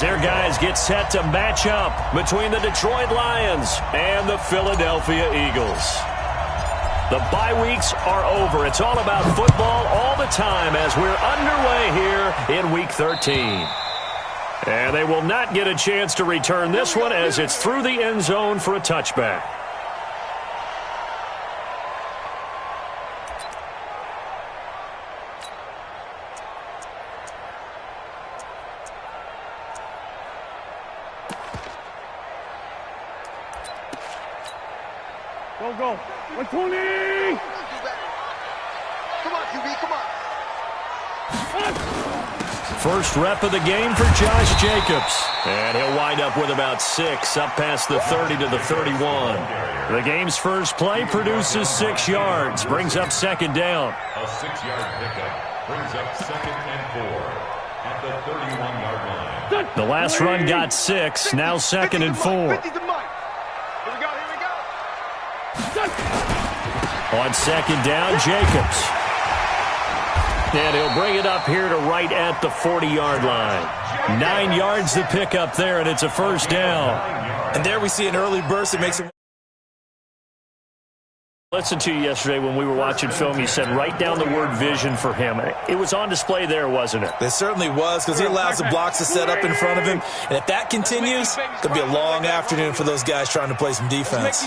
Their guys get set to match up between the Detroit Lions and the Philadelphia Eagles. The bye weeks are over. It's all about football all the time as we're underway here in Week 13. And they will not get a chance to return this one as it's through the end zone for a touchback. Go. 120! Come on, QB, come on. First rep of the game for Josh Jacobs. And he'll wind up with about 6, up past the 30 to the 31. The game's first play produces 6 yards, brings up second down. A 6-yard pickup brings up 2nd and 4 at the 31-yard line. The last run got 6, now 2nd and 4. On second down, Jacobs. And he'll bring it up here to right at the 40-yard line. 9 yards to pick up there, and it's a first down. And there we see an early burst that makes it. Listened to you yesterday when we were watching film. You said write down the word vision for him. It was on display there, wasn't it? It certainly was, because he allows the blocks to set up in front of him. And if that continues, it's going to be a long afternoon for those guys trying to play some defense.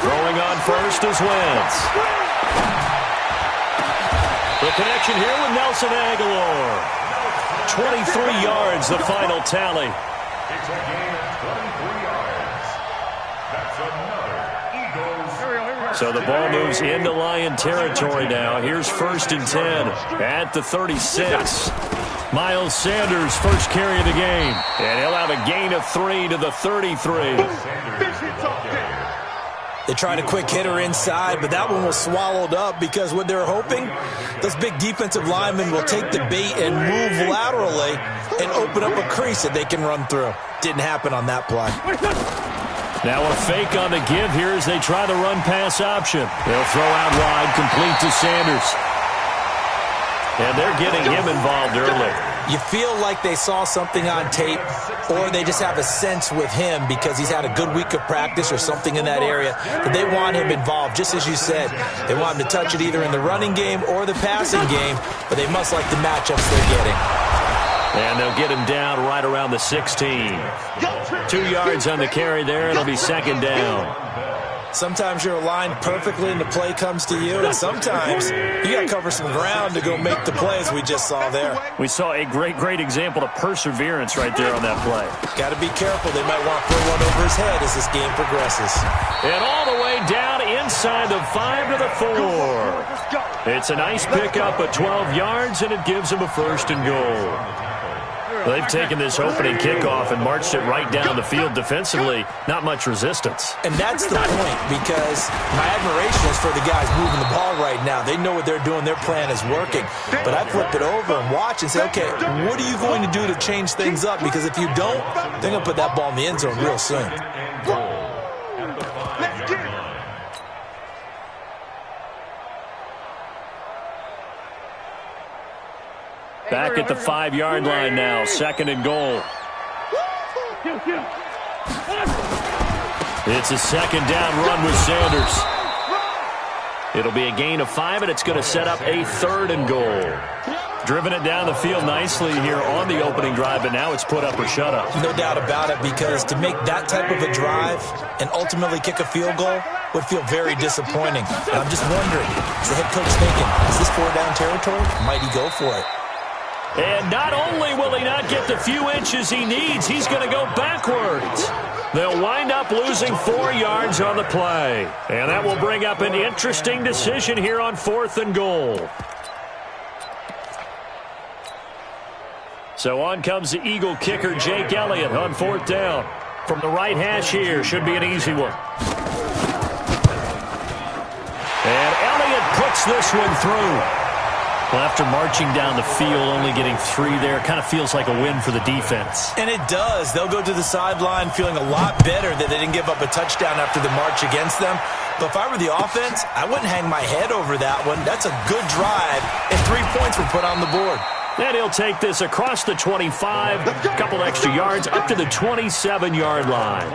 Throwing on first is Wentz. The connection here with Nelson Aguilar. 23 yards, the final tally. It's a gain of 23 yards. That's another Eagles. So the ball moves into Lion territory now. Here's 1st and 10 at the 36. Miles Sanders, first carry of the game. And he'll have a gain of 3 to the 33. They tried a quick hitter inside, but that one was swallowed up because what they're hoping, those big defensive linemen will take the bait and move laterally and open up a crease that they can run through. Didn't happen on that play. Now a fake on the give here as they try the run-pass option. They'll throw out wide, complete to Sanders. And they're getting him involved early. You feel like they saw something on tape, or they just have a sense with him because he's had a good week of practice or something in that area that they want him involved. Just as you said, they want him to touch it either in the running game or the passing game, but they must like the matchups they're getting. And they'll get him down right around the 16. 2 yards on the carry there. It'll be second down. Sometimes you're aligned perfectly and the play comes to you, and sometimes you got to cover some ground to go make the play, as we just saw there. We saw a great example of perseverance right there on that play. Got to be careful. They might want to throw one over his head as this game progresses. And all the way down inside the 5 to the 4. It's a nice pickup of 12 yards, and it gives him a 1st and goal. They've taken this opening kickoff and marched it right down the field defensively. Not much resistance. And that's the point, because my admiration is for the guys moving the ball right now. They know what they're doing. Their plan is working. But I flip it over and watch and say, okay, what are you going to do to change things up? Because if you don't, they're going to put that ball in the end zone real soon. Back at the 5-yard line now, 2nd and goal. It's a second down run with Sanders. It'll be a gain of 5, and it's going to set up a 3rd and goal. Driven it down the field nicely here on the opening drive, but now it's put up or shut up. No doubt about it, because to make that type of a drive and ultimately kick a field goal would feel very disappointing. And I'm just wondering, is the head coach thinking, is this 4-down territory? Might he go for it? And not only will he not get the few inches he needs, he's going to go backwards. They'll wind up losing 4 yards on the play. And that will bring up an interesting decision here on 4th and goal. So on comes the Eagle kicker, Jake Elliott, on 4th down. From the right hash here, should be an easy one. And Elliott puts this one through. Well, after marching down the field, only getting 3 there, kind of feels like a win for the defense. And it does. They'll go to the sideline feeling a lot better that they didn't give up a touchdown after the march against them. But if I were the offense, I wouldn't hang my head over that one. That's a good drive, and 3 points were put on the board. And he'll take this across the 25, a couple extra yards, up to the 27-yard line.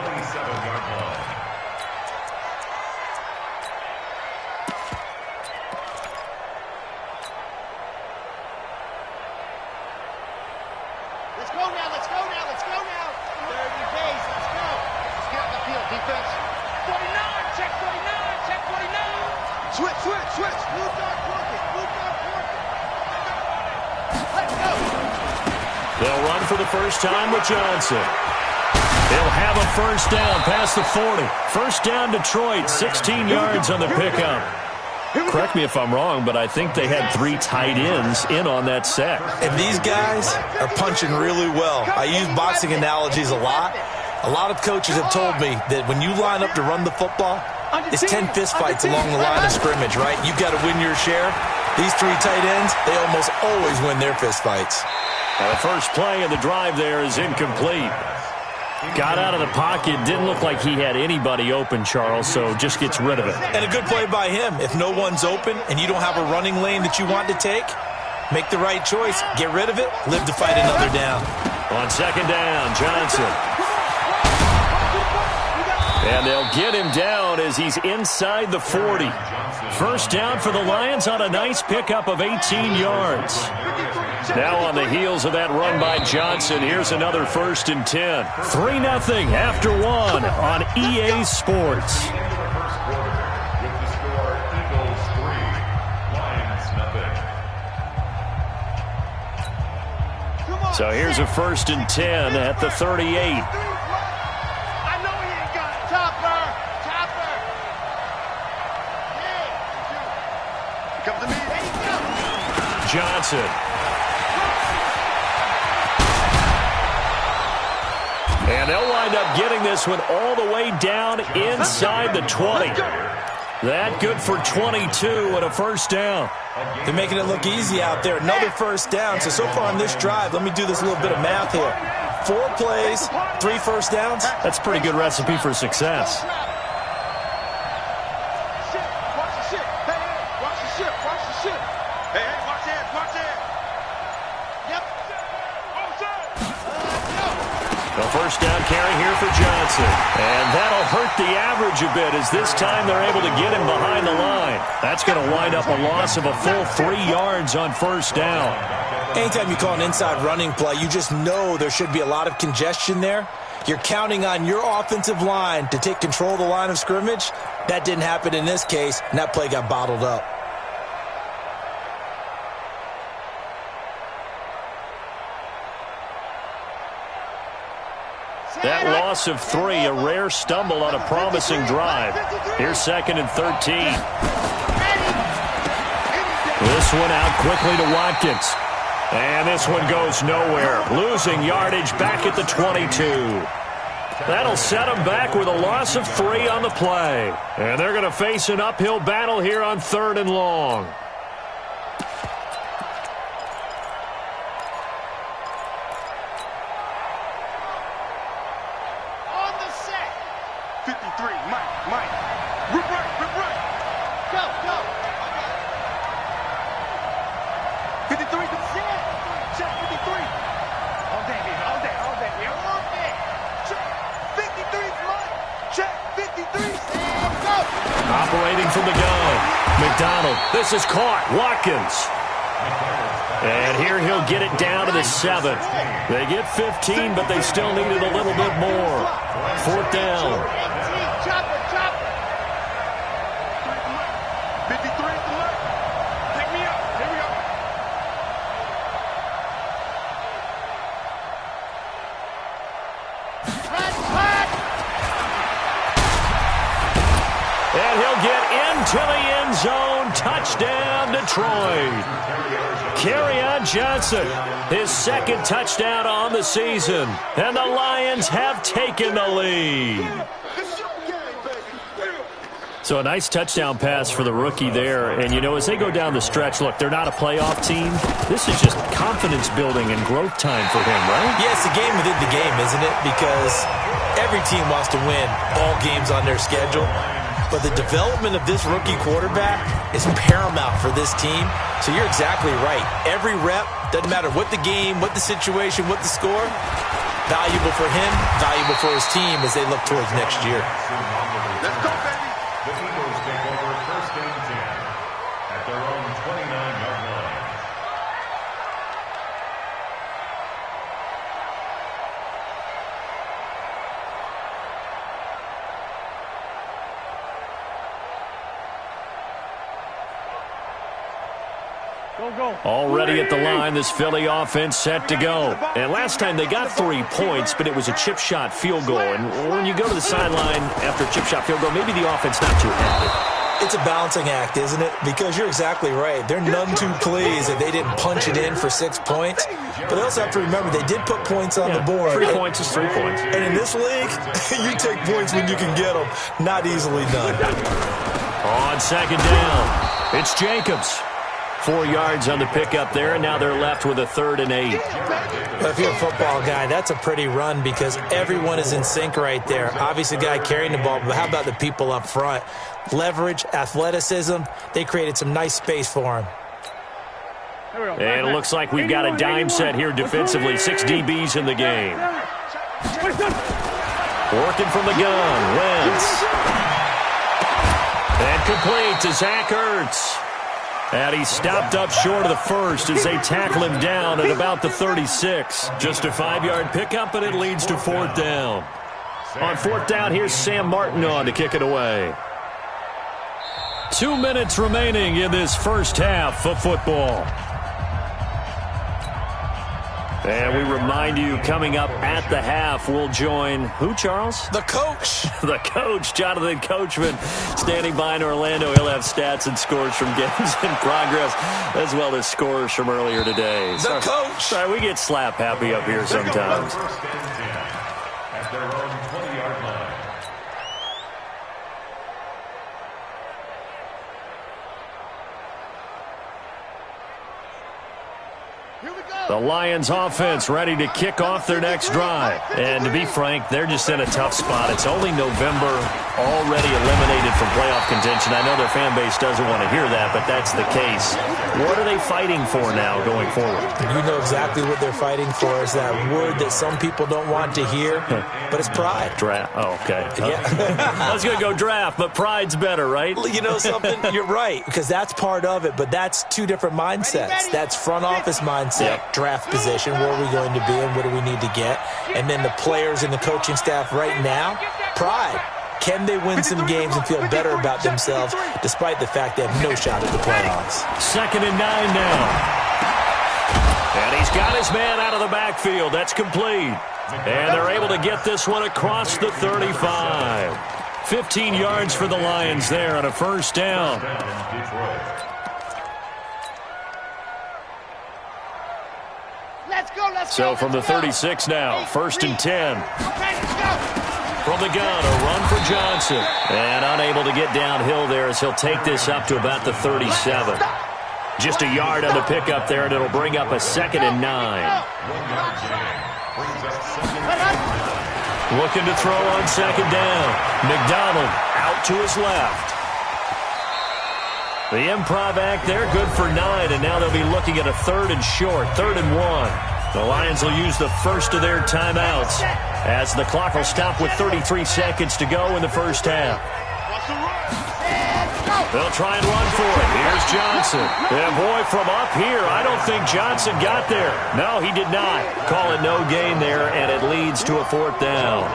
Let's go now, let's go now, let's go now. 30 days, let's go. Let's get on the field, defense. 49, check 49, check 49. Switch, switch, switch. Blue dot working, blue dot working. Let's go. They'll run for the first time with Johnson. They'll have a first down past the 40. First down, Detroit, 16 yards on the pickup. Correct me if I'm wrong, but I think they had 3 tight ends in on that set. And these guys are punching really well. I use boxing analogies a lot. A lot of coaches have told me that when you line up to run the football, it's 10 fistfights along the line of scrimmage, right? You've got to win your share. These 3 tight ends, they almost always win their fistfights. The first play of the drive there is incomplete. Got out of the pocket, didn't look like he had anybody open, Charles, so just gets rid of it. And a good play by him. If no one's open and you don't have a running lane that you want to take, make the right choice, get rid of it, live to fight another down. On second down, Johnson. And they'll get him down as he's inside the 40. First down for the Lions on a nice pickup of 18 yards. Now on the heels of that run by Johnson, here's another 1st and 10. 3-0 after 1 on EA Sports. With the score, Eagles 3, Lions 0. So here's a 1st and 10 at the 38. I know he ain't got it. Topper, Topper. Yeah. Come to me. There you go. Johnson. And they'll wind up getting this one all the way down inside the 20. That good for 22 and a first down. They're making it look easy out there. Another first down. So far on this drive, let me do this little bit of math here. 4 plays, 3 first downs. That's a pretty good recipe for success. Watch the ship. Hey, watch the ship. Watch the ship. Hey, watch it. Watch it. Yep. The first down carry here for Johnson. And that'll hurt the average a bit as this time they're able to get him behind the line. That's going to wind up a loss of a full 3 yards on first down. Anytime you call an inside running play, you just know there should be a lot of congestion there. You're counting on your offensive line to take control of the line of scrimmage. That didn't happen in this case, and that play got bottled up. That loss of 3, a rare stumble on a promising drive. Here's 2nd and 13. This one out quickly to Watkins. And this one goes nowhere. Losing yardage back at the 22. That'll set them back with a loss of 3 on the play. And they're going to face an uphill battle here on 3rd and long. On the set. 53, Mike. Rip right. Go. 53, set. Check 53. All day. Check 53, Mike. Check 53. And go. Operating from the gun. McDonald. This is caught. Watkins. And here he'll get it down to the 7. They get 15, but they still needed a little bit more. 4th down. 18, chopper. 53 to the left. Pick me up. Here we go. Flat. And he'll get into the end zone. Touchdown, Detroit. Kerryon Johnson, his 2nd touchdown on the season. And the Lions have taken the lead. So a nice touchdown pass for the rookie there. And, you know, as they go down the stretch, look, they're not a playoff team. This is just confidence building and growth time for him, right? Yeah, it's a game within the game, isn't it? Because every team wants to win all games on their schedule. But the development of this rookie quarterback is paramount for this team. So you're exactly right. Every rep, doesn't matter what the game, what the situation, what the score, valuable for him, valuable for his team as they look towards next year. Let's go, baby. The Eagles take over first and 10 at their own 29-yard line. Already at the line, this Philly offense set to go. And last time they got 3 points, but it was a chip shot field goal. And when you go to the sideline after a chip shot field goal, maybe the offense not too happy. It's a balancing act, isn't it? Because you're exactly right. They're none too pleased that they didn't punch it in for 6 points. But they also have to remember they did put points on the board. 3 points is 3 points. And in this league, you take points when you can get them. Not easily done. On second down, it's Jacobs. 4 yards on the pickup there, and now they're left with a 3rd and 8. But if you're a football guy, that's a pretty run because everyone is in sync right there. Obviously, the guy carrying the ball, but how about the people up front? Leverage, athleticism, they created some nice space for him. And it looks like we've got a dime set here defensively. 6 DBs in the game. Working from the gun, Wentz. And complete to Zach Ertz. And he stopped up short of the first as they tackle him down at about the 36. Just a 5-yard pickup, and it leads to 4th down. On 4th down, here's Sam Martin on to kick it away. 2 minutes remaining in this first half of football. And we remind you, coming up at the half, we'll join who, Charles? The coach. The coach, Jonathan Coachman, standing by in Orlando. He'll have stats and scores from games in progress, as well as scores from earlier today. The coach. Sorry, we get slap happy up here sometimes. First and 10 at their own 20-yard line. The Lions offense ready to kick off their next drive. And to be frank, they're just in a tough spot. It's only November, already eliminated from playoff contention. I know their fan base doesn't want to hear that, but that's the case. What are they fighting for now going forward? You know exactly what they're fighting for. Is that word that some people don't want to hear, but it's pride. Draft. Oh, okay. Yeah. I was going to go draft, but pride's better, right? You know something? You're right, because that's part of it, but that's 2 different mindsets. That's front office mindset, draft position, where are we going to be and what do we need to get? And then the players and the coaching staff right now, pride. Can they win some games and feel better about themselves despite the fact they have no shot at the playoffs? 2nd and 9 now. And he's got his man out of the backfield. That's complete. And they're able to get this one across the 35. 15 yards for the Lions there on a first down. So from the 36 now, 1st and 10. From the gun, a run for Johnson. And unable to get downhill there as he'll take this up to about the 37. Just a yard on the pickup there, and it'll bring up a 2nd and 9. Looking to throw on 2nd down. McDonald out to his left. The improv act there, good for 9, and now they'll be looking at a 3rd and short, 3rd and 1. The Lions will use the first of their timeouts as the clock will stop with 33 seconds to go in the first half. They'll try and run for it. Here's Johnson. And boy, from up here, I don't think Johnson got there. No, he did not. Call it no gain there, and it leads to a 4th down.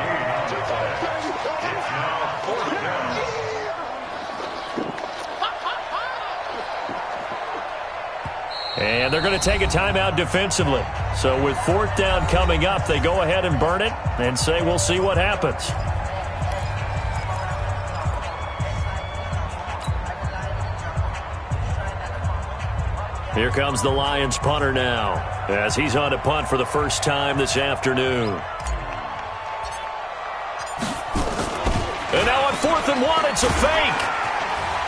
And they're going to take a timeout defensively. So with 4th down coming up, they go ahead and burn it and say we'll see what happens. Here comes the Lions punter now as he's on to punt for the first time this afternoon. And now on 4th and 1, it's a fake.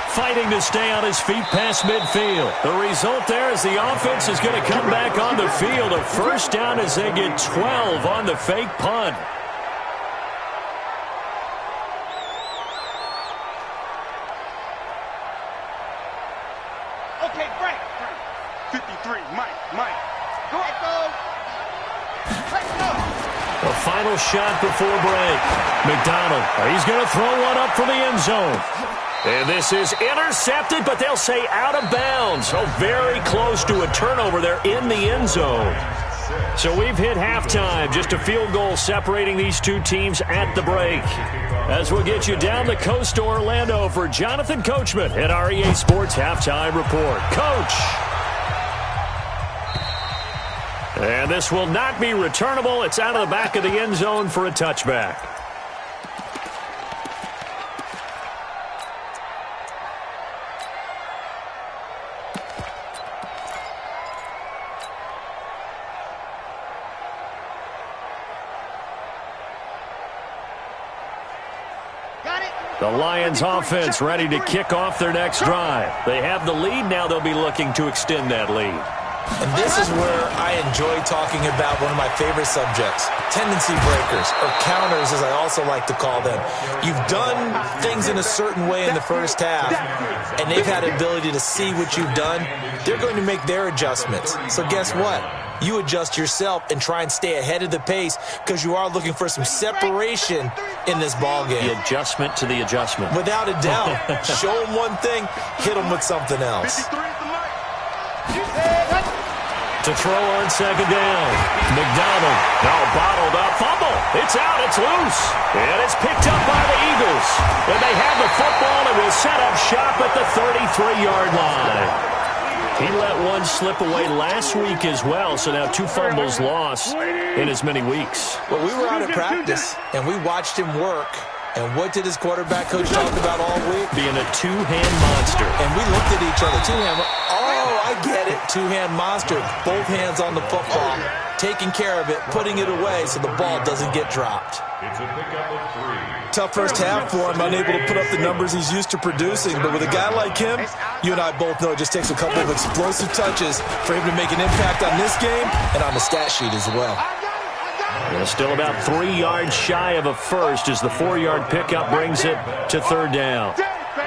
Fighting to stay on his feet past midfield. The result there is the offense is going to come back on the field. A first down as they get 12 on the fake punt. The final shot before break. McDonald, he's going to throw one up for the end zone. And this is intercepted, but they'll say out of bounds. Oh, very close to a turnover there in the end zone. So we've hit halftime. Just a field goal separating these two teams at the break. As we'll get you down the coast to Orlando for Jonathan Coachman at our EA Sports Halftime Report. Coach. And this will not be returnable. It's out of the back of the end zone for a touchback. The Lions offense ready to kick off their next drive. They have the lead. Now they'll be looking to extend that lead. And this is where I enjoy talking about one of my favorite subjects, tendency breakers, or counters as I also like to call them. You've done things in a certain way in the first half, and they've had the ability to see what you've done. They're going to make their adjustments. So guess what? You adjust yourself and try and stay ahead of the pace because you are looking for some separation in this ball game. The adjustment to the adjustment. Without a doubt. Show them one thing, hit them with something else. To throw on second down. McDonald now bottled up. Fumble. It's out. It's loose. And it's picked up by the Eagles. And they have the football and will set up shop at the 33-yard line. He let one slip away last week as well, so now 2 fumbles lost in as many weeks. Well, we were out at practice, and we watched him work. And what did his quarterback coach talk about all week? Being a two-hand monster. And we looked at each other. Two-hand. Oh, I get it. Two-hand monster. Both hands on the football. Taking care of it, putting it away so the ball doesn't get dropped. It's a pickup of 3. Tough first half for him, unable to put up the numbers he's used to producing. But with a guy like him, you and I both know it just takes a couple of explosive touches for him to make an impact on this game and on the stat sheet as well. And still about 3 yards shy of a first as the 4-yard pickup brings it to third down.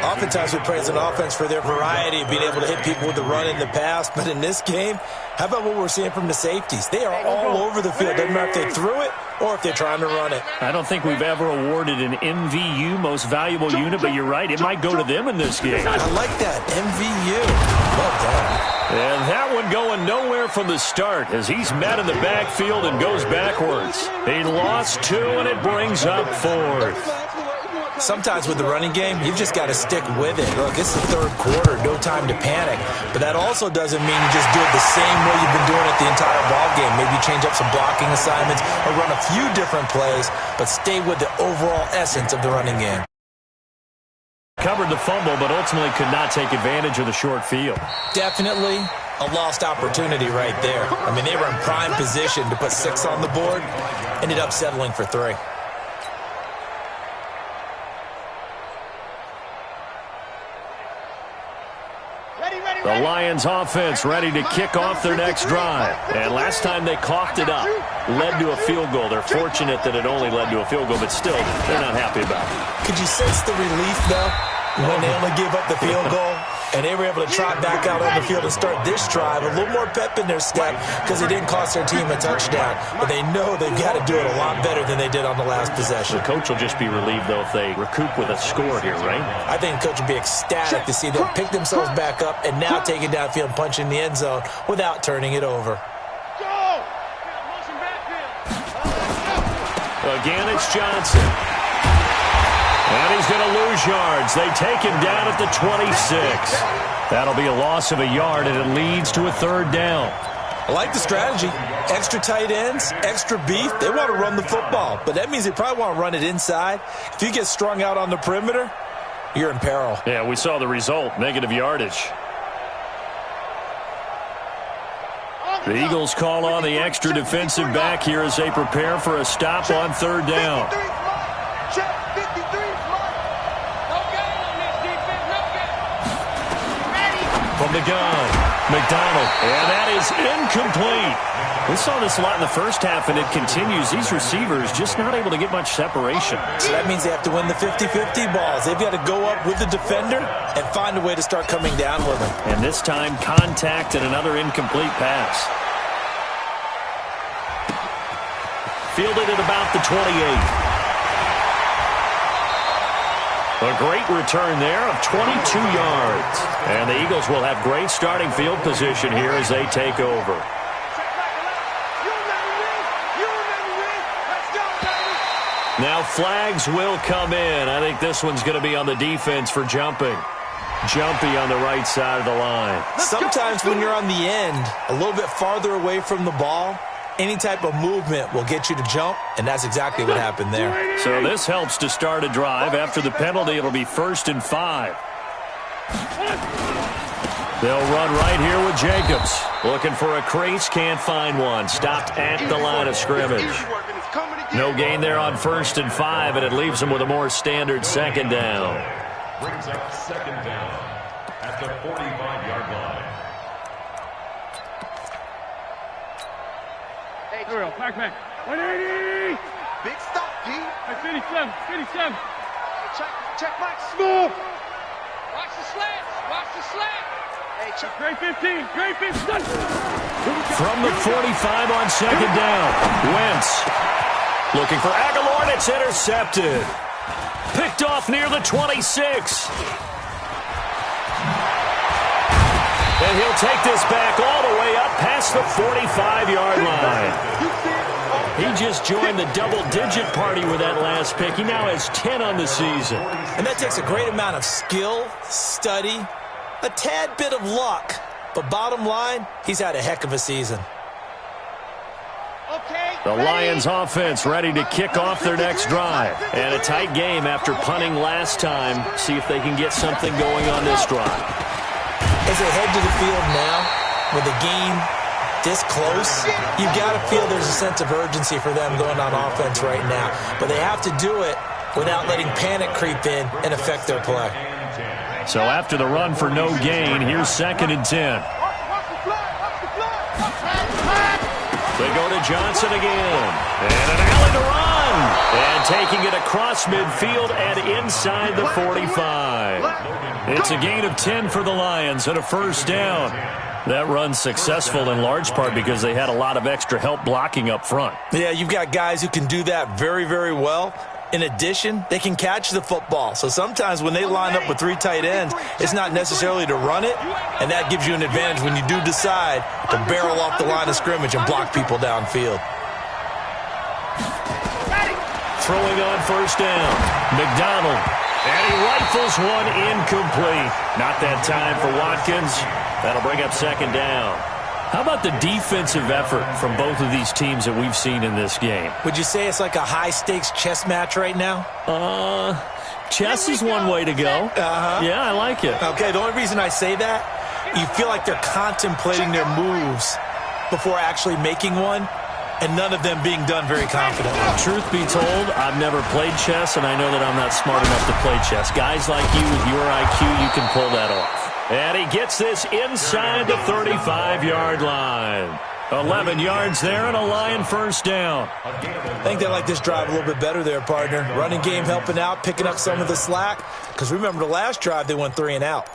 Oftentimes we praise an offense for their variety of being able to hit people with the run in the pass. But in this game, how about what we're seeing from the safeties? They are all over the field. Doesn't matter if they threw it or if they're trying to run it. I don't think we've ever awarded an MVU, most valuable unit, but you're right. It might go to them in this game. I like that. MVU. Well done. And that one going nowhere from the start as he's met in the backfield and goes backwards. He lost 2, and it brings up 4th. Sometimes with the running game, you've just got to stick with it. Look, it's the third quarter, no time to panic. But that also doesn't mean you just do it the same way you've been doing it the entire ball game. Maybe change up some blocking assignments or run a few different plays, but stay with the overall essence of the running game. Covered the fumble, but ultimately could not take advantage of the short field. Definitely a lost opportunity right there. I mean, they were in prime position to put 6 on the board, ended up settling for 3. The Lions offense ready to kick off their next drive. And last time they coughed it up, led to a field goal. They're fortunate that it only led to a field goal, but still, they're not happy about it. Could you sense the relief, though, when they only gave up the field goal? And they were able to trot back out on the field and start this drive. A little more pep in their step because it didn't cost their team a touchdown. But they know they've got to do it a lot better than they did on the last possession. The coach will just be relieved, though, if they recoup with a score here, right? I think the coach will be ecstatic to see them pick themselves back up and now take it downfield and punch in the end zone without turning it over. Again, it's Johnson. And he's going to lose yards. They take him down at the 26. That'll be a loss of a yard, and it leads to a third down. I like the strategy. Extra tight ends, extra beef. They want to run the football, but that means they probably want to run it inside. If you get strung out on the perimeter, you're in peril. Yeah, we saw the result, negative yardage. The Eagles call on the extra defensive back here as they prepare for a stop on third down. From the gun, McDonald, and that is incomplete. We saw this a lot in the first half, and it continues. These receivers just not able to get much separation. So that means they have to win the 50-50 balls. They've got to go up with the defender and find a way to start coming down with them. And this time, contact and another incomplete pass. Fielded at about the 28. A great return there of 22 yards. And the Eagles will have great starting field position here as they take over. Now flags will come in. I think this one's going to be on the defense for jumping. Jumpy on the right side of the line. Sometimes when you're on the end, a little bit farther away from the ball, any type of movement will get you to jump, and that's exactly what happened there. So this helps to start a drive. After the penalty, it'll be 1st and 5. They'll run right here with Jacobs. Looking for a crease, can't find one. Stopped at the line of scrimmage. No gain there on 1st and 5, and it leaves them with a more standard 2nd down. Brings up 2nd down at the 45-yard line. Hey, there we go. Back. 180. Big stop, G. Hey, 57. Check Mike. Smooth. Watch the slant. Hey, check. Great 15. From the 45 on 2nd down. Wentz looking for Aguilar, and it's intercepted. Picked off near the 26. And he'll take this back all the way up past the 45-yard line. He just joined the double-digit party with that last pick. He now has 10 on the season. And that takes a great amount of skill, study, a tad bit of luck. But bottom line, he's had a heck of a season. The Lions offense ready to kick off their next drive. And a tight game after punting last time. See if they can get something going on this drive. As they head to the field now, with the game this close, you've got to feel there's a sense of urgency for them going on offense right now. But they have to do it without letting panic creep in and affect their play. So after the run for no gain, here's 2nd and 10. They go to Johnson again. And an alley to run. And taking it across midfield and inside the 45. It's a gain of 10 for the Lions and a 1st down. That run's successful in large part because they had a lot of extra help blocking up front. Yeah, you've got guys who can do that very, very well. In addition, they can catch the football. So sometimes when they line up with 3 tight ends, it's not necessarily to run it, and that gives you an advantage when you do decide to barrel off the line of scrimmage and block people downfield. Throwing on 1st down, McDonald. And he rifles one incomplete. Not that time for Watkins. That'll bring up 2nd down. How about the defensive effort from both of these teams that we've seen in this game? Would you say it's like a high-stakes chess match right now? Chess is one way to go. Yeah, I like it. Okay, the only reason I say that, you feel like they're contemplating their moves before actually making one, and none of them being done very confidently. Truth be told, I've never played chess, and I know that I'm not smart enough to play chess. Guys like you with your IQ, you can pull that off. And he gets this inside the 35-yard line. 11 yards there and a Lion 1st down. I think they like this drive a little bit better there, partner. Running game helping out, picking up some of the slack. Because remember the last drive, they went 3 and out.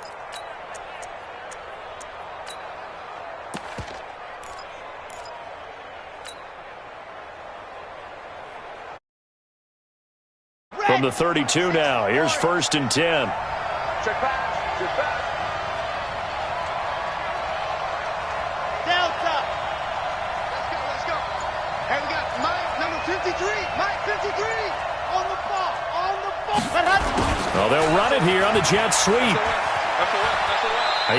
From the 32 now, here's 1st and 10. Check back. Delta. Let's go. And we got Mike, number 53. Mike, 53. On the ball. Well, they'll run it here on the jet sweep.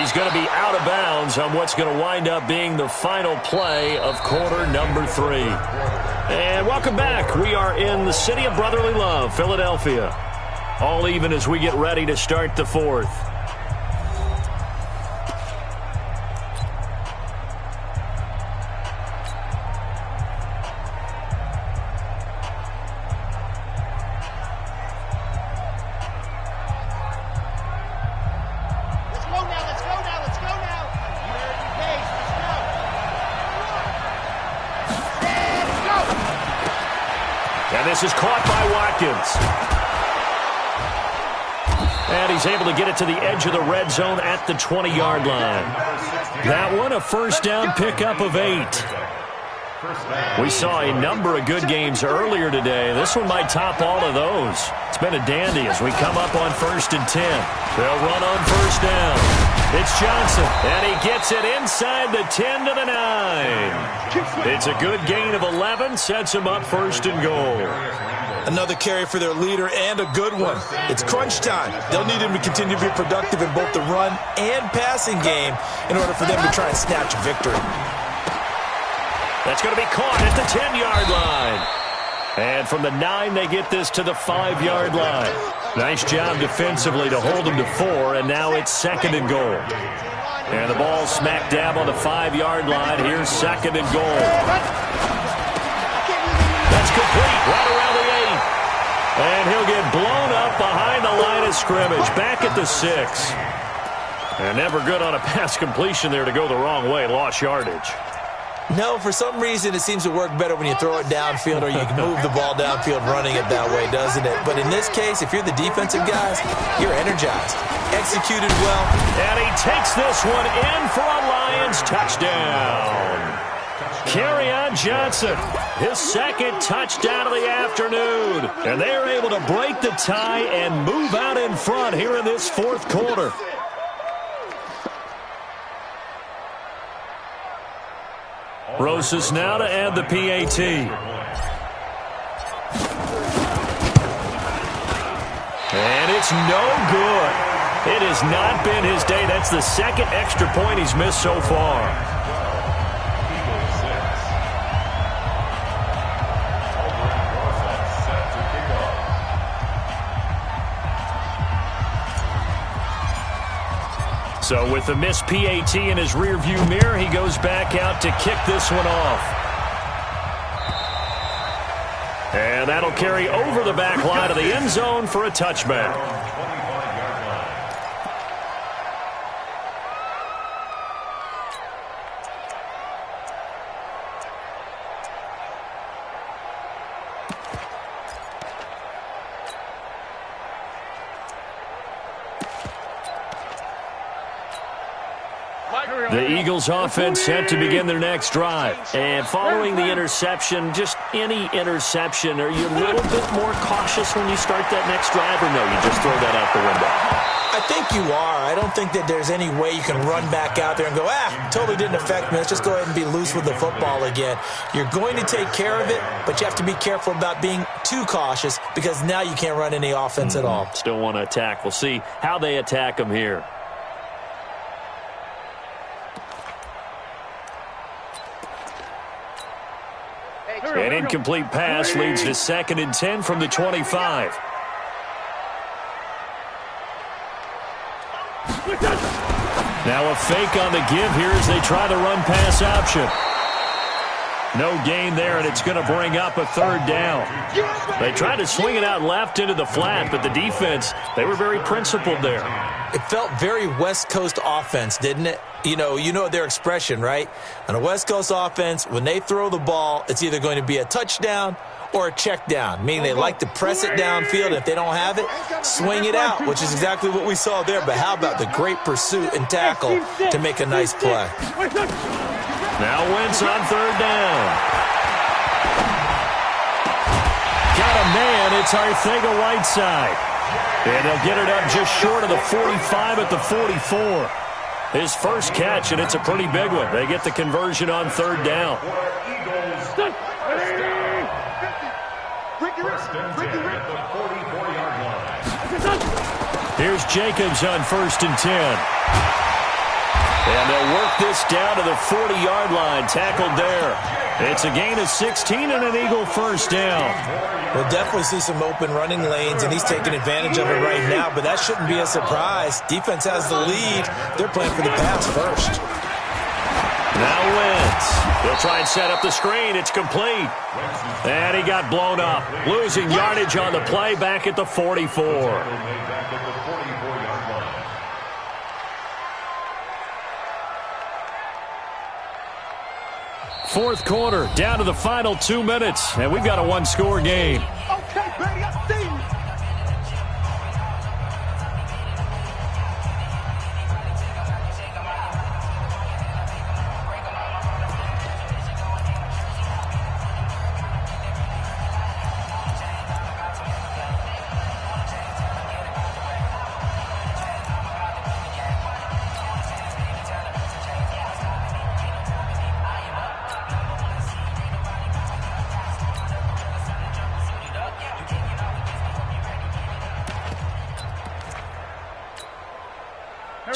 He's going to be out of bounds on what's going to wind up being the final play of quarter number 3. And welcome back. We are in the city of brotherly love, Philadelphia. All even as we get ready to start the 4th. This is caught by Watkins. And he's able to get it to the edge of the red zone at the 20-yard line. That one, a 1st down pickup of 8. We saw a number of good games earlier today. This one might top all of those. It's been a dandy as we come up on 1st and 10. They'll run on 1st down. It's Johnson, and he gets it inside the 10 to the 9. It's a good gain of 11, sets him up 1st and goal. Another carry for their leader and a good one. It's crunch time. They'll need him to continue to be productive in both the run and passing game in order for them to try and snatch a victory. That's going to be caught at the 10-yard line. And from the 9, they get this to the 5-yard line. Nice job defensively to hold them to 4, and now it's 2nd and goal. And the ball smack dab on the 5-yard line. Here's 2nd and goal. That's complete right around the 8. And he'll get blown up behind the line of scrimmage, back at the 6. And never good on a pass completion there to go the wrong way. Lost yardage. No, for some reason it seems to work better when you throw it downfield or you can move the ball downfield running it that way, doesn't it? But in this case, if you're the defensive guys, you're energized. Executed well. And he takes this one in for a Lions touchdown. Kerryon Johnson, his 2nd touchdown of the afternoon. And they are able to break the tie and move out in front here in this 4th quarter. Rosas now to add the PAT. And it's no good. It has not been his day. That's the 2nd extra point he's missed so far. So with the missed PAT in his rearview mirror, he goes back out to kick this one off. And that'll carry over the back line of the end zone for a touchback. The Eagles offense set to begin their next drive. And following the interception, just any interception, are you a little bit more cautious when you start that next drive, or no, you just throw that out the window? I think you are. I don't think that there's any way you can run back out there and go, totally didn't affect me. Let's just go ahead and be loose with the football again. You're going to take care of it, but you have to be careful about being too cautious because now you can't run any offense at all. Still want to attack. We'll see how they attack them here. An incomplete pass leads to 2nd and 10 from the 25. Now a fake on the give here as they try the run-pass option. No gain there, and it's going to bring up a 3rd down. They tried to swing it out left into the flat, but the defense, they were very principled there. It felt very West Coast offense, didn't it? You know their expression, right? On a West Coast offense, when they throw the ball, it's either going to be a touchdown or a check down, meaning they like to press it downfield, and if they don't have it, swing it out, which is exactly what we saw there. But how about the great pursuit and tackle to make a nice play? Now Wentz on 3rd down. Got a man, it's Arcega-Whiteside. And they'll get it up just short of the 45 at the 44. His first catch, and it's a pretty big one. They get the conversion on 3rd down. Here's Jacobs on 1st and 10. And they'll work this down to the 40-yard line, tackled there. It's a gain of 16 and an Eagle 1st down. We'll definitely see some open running lanes, and he's taking advantage of it right now, but that shouldn't be a surprise. Defense has the lead. They're playing for the pass first. Now Wentz. He'll try and set up the screen. It's complete. And he got blown up. Losing yardage on the play back at the 44. Fourth quarter, down to the final 2 minutes, and we've got a one-score game. Okay, baby, I see you.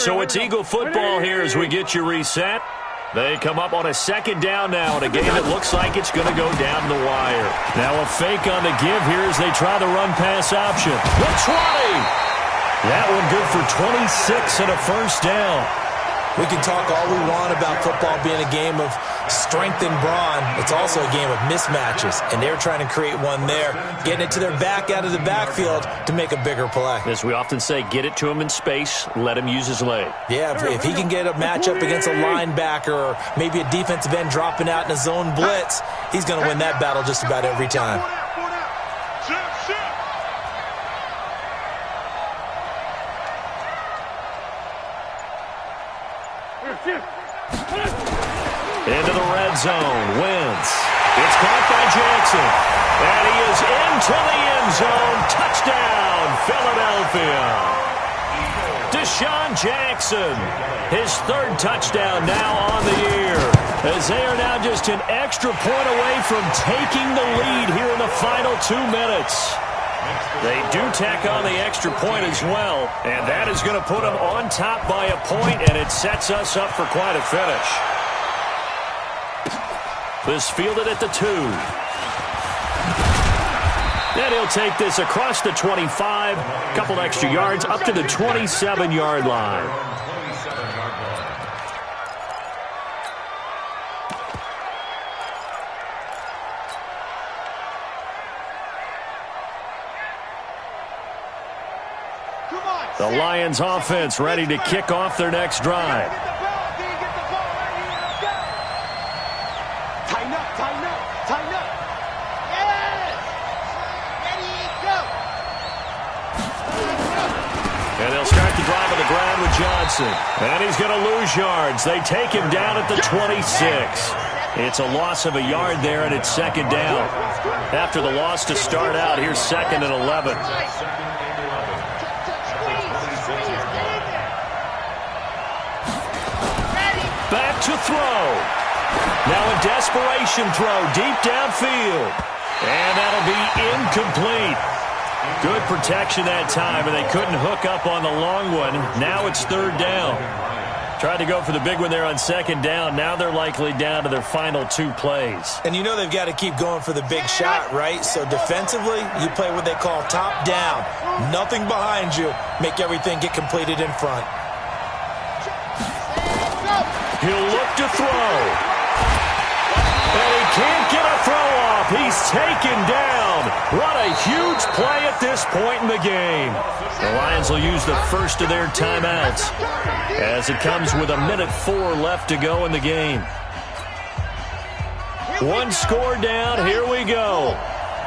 So it's Eagle football here as we get you reset. They come up on a second down now in a game that looks like it's going to go down the wire. Now a fake on the give here as they try the run-pass option. The 20! That one good for 26 and a first down. We can talk all we want about football being a game of strength and brawn. It's also a game of mismatches, and they're trying to create one there, getting it to their back out of the backfield to make a bigger play. As we often say, get it to him in space, let him use his leg. Yeah, if he can get a matchup against a linebacker or maybe a defensive end dropping out in a zone blitz, he's going to win that battle just about every time. Into the red zone, wins. It's caught by Jackson. And he is into the end zone. Touchdown, Philadelphia. Deshaun Jackson, his third touchdown now on the year. As they are now just an extra point away from taking the lead here in the final 2 minutes. They do tack on the extra point as well, and that is going to put them on top by a point, and it sets us up for quite a finish. This fielded at the 2. Then he'll take this across the 25, a couple extra yards up to the 27-yard line. The Lions offense ready to kick off their next drive. Tighten up, tighten up, tighten up. Yes! Ready, go! And they'll start the drive on the ground with Johnson. And he's going to lose yards. They take him down at the 26. It's a loss of a yard there, and it's second down. After the loss to start out, here's second and 11. Back to throw. Now a desperation throw deep downfield. And that'll be incomplete. Good protection that time, and they couldn't hook up on the long one. Now it's third down. Tried to go for the big one there on second down. Now they're likely down to their final 2 plays. And you know they've got to keep going for the big shot, right? So defensively, you play what they call top down. Nothing behind you. Make everything get completed in front. He'll look to throw. And he can't get a throw off. He's taken down. What a huge play at this point in the game. The Lions will use the first of their timeouts as it comes with 1:04 left to go in the game. One score down. Here we go.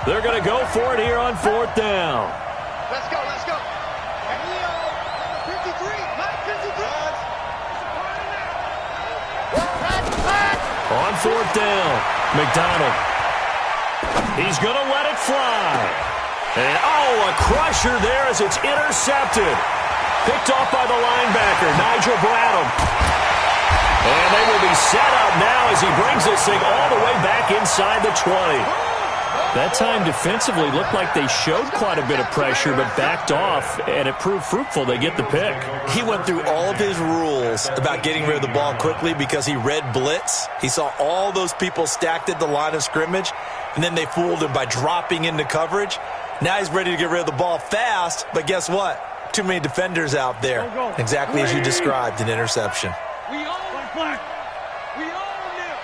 They're going to go for it here on fourth down. Let's go, let's go. 53, 53. On fourth down, McDonald. He's going to let it fly. And, a crusher there as it's intercepted. Picked off by the linebacker, Nigel Bradham. And they will be set up now as he brings this thing all the way back inside the 20. That time defensively looked like they showed quite a bit of pressure but backed off, and it proved fruitful. They get the pick. He went through all of his rules about getting rid of the ball quickly because he read blitz. He saw all those people stacked at the line of scrimmage, and then they fooled him by dropping into coverage. Now he's ready to get rid of the ball fast, but guess what? Too many defenders out there. Exactly as you described, an interception. We own black. We own it.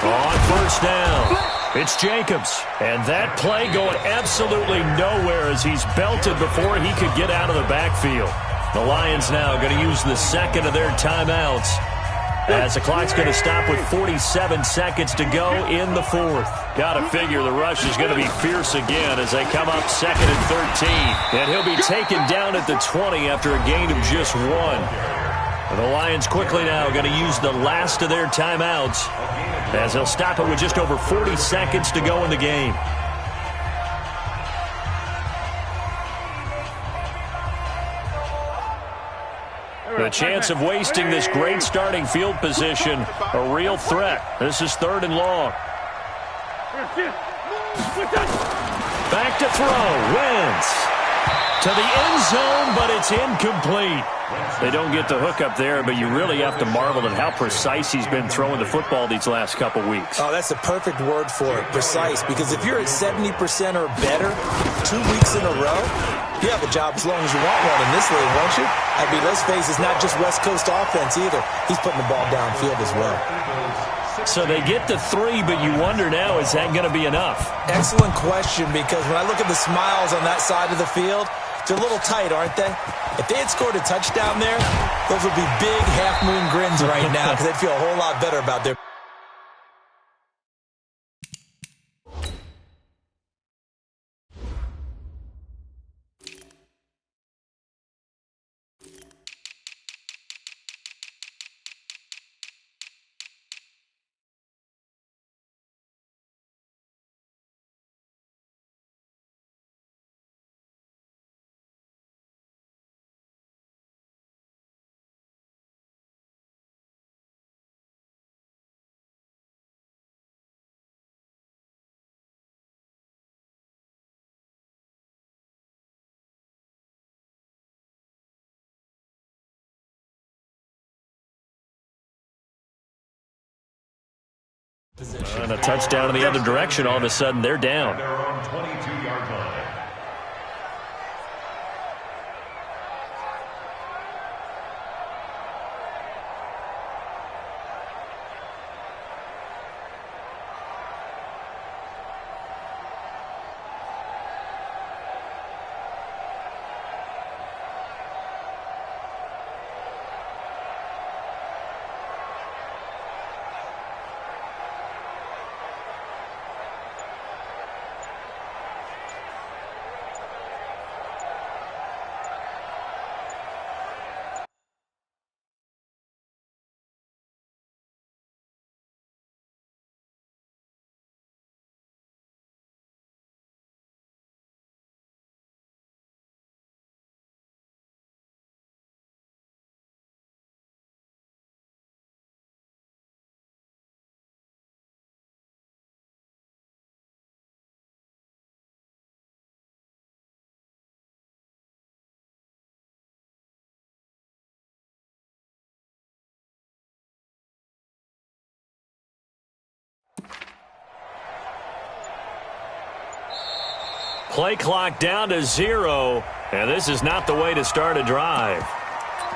On first down, it's Jacobs. And that play going absolutely nowhere as he's belted before he could get out of the backfield. The Lions now going to use the second of their timeouts as the clock's going to stop with 47 seconds to go in the fourth. Got to figure the rush is going to be fierce again as they come up second and 13. And he'll be taken down at the 20 after a gain of just 1. And the Lions quickly now going to use the last of their timeouts as they'll stop it with just over 40 seconds to go in the game. The chance of wasting this great starting field position, a real threat. This is third and long. Back to throw, Wentz. To the end zone, but it's incomplete. They don't get the hook up there, but you really have to marvel at how precise he's been throwing the football these last couple weeks. Oh, that's the perfect word for it, precise, because if you're at 70% or better 2 weeks in a row, you have a job as long as you want one in this league, won't you? I mean, let's face it, it's not just West Coast offense either. He's putting the ball downfield as well. So they get to 3, but you wonder now, is that going to be enough? Excellent question, because when I look at the smiles on that side of the field, they're a little tight, aren't they? If they had scored a touchdown there, those would be big half-moon grins right now because they'd feel a whole lot better about their... And a touchdown in the other direction, all of a sudden they're down. Their own 22-yard line. Play clock down to 0, and this is not the way to start a drive.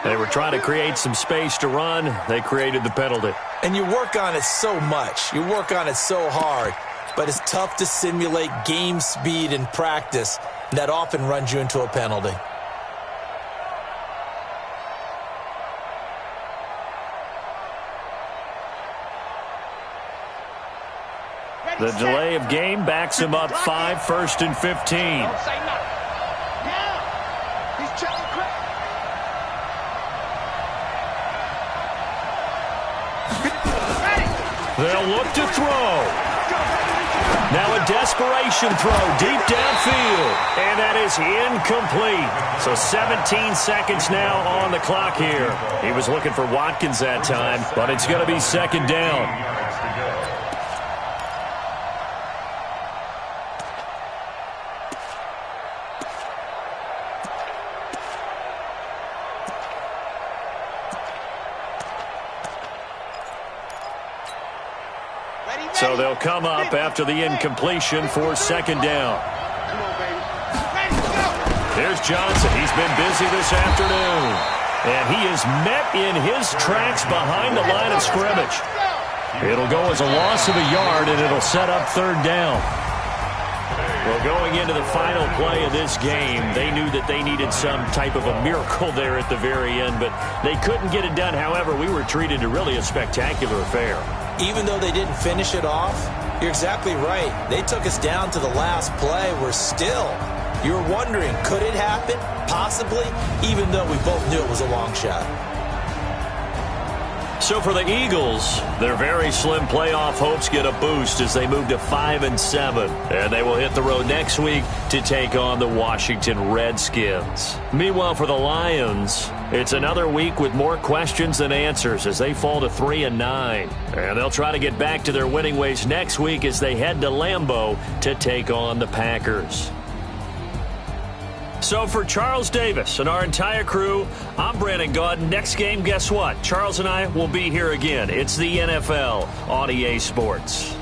They were trying to create some space to run. They created the penalty. And you work on it so much. You work on it so hard. But it's tough to simulate game speed in practice. That often runs you into a penalty. The delay of game backs him up 5, 1st and 15. Don't say nothing. Yeah. He's checking quick. They'll look to throw. Now a desperation throw deep downfield. And that is incomplete. So 17 seconds now on the clock here. He was looking for Watkins that time, but it's going to be 2nd down. So they'll come up after the incompletion for 2nd down. Come on, baby. Ready, go. There's Johnson. He's been busy this afternoon. And he is met in his tracks behind the line of scrimmage. It'll go as a loss of a yard, and it'll set up 3rd down. Well, going into the final play of this game, they knew that they needed some type of a miracle there at the very end, but they couldn't get it done. However, we were treated to really a spectacular affair. Even though they didn't finish it off, you're exactly right. They took us down to the last play. We're still, you're wondering, could it happen? Possibly, even though we both knew it was a long shot. So for the Eagles, their very slim playoff hopes get a boost as they move to 5-7. And they will hit the road next week to take on the Washington Redskins. Meanwhile, for the Lions, it's another week with more questions than answers as they fall to 3-9. And they'll try to get back to their winning ways next week as they head to Lambeau to take on the Packers. So for Charles Davis and our entire crew, I'm Brandon Gaudin. Next game, guess what? Charles and I will be here again. It's the NFL on EA Sports.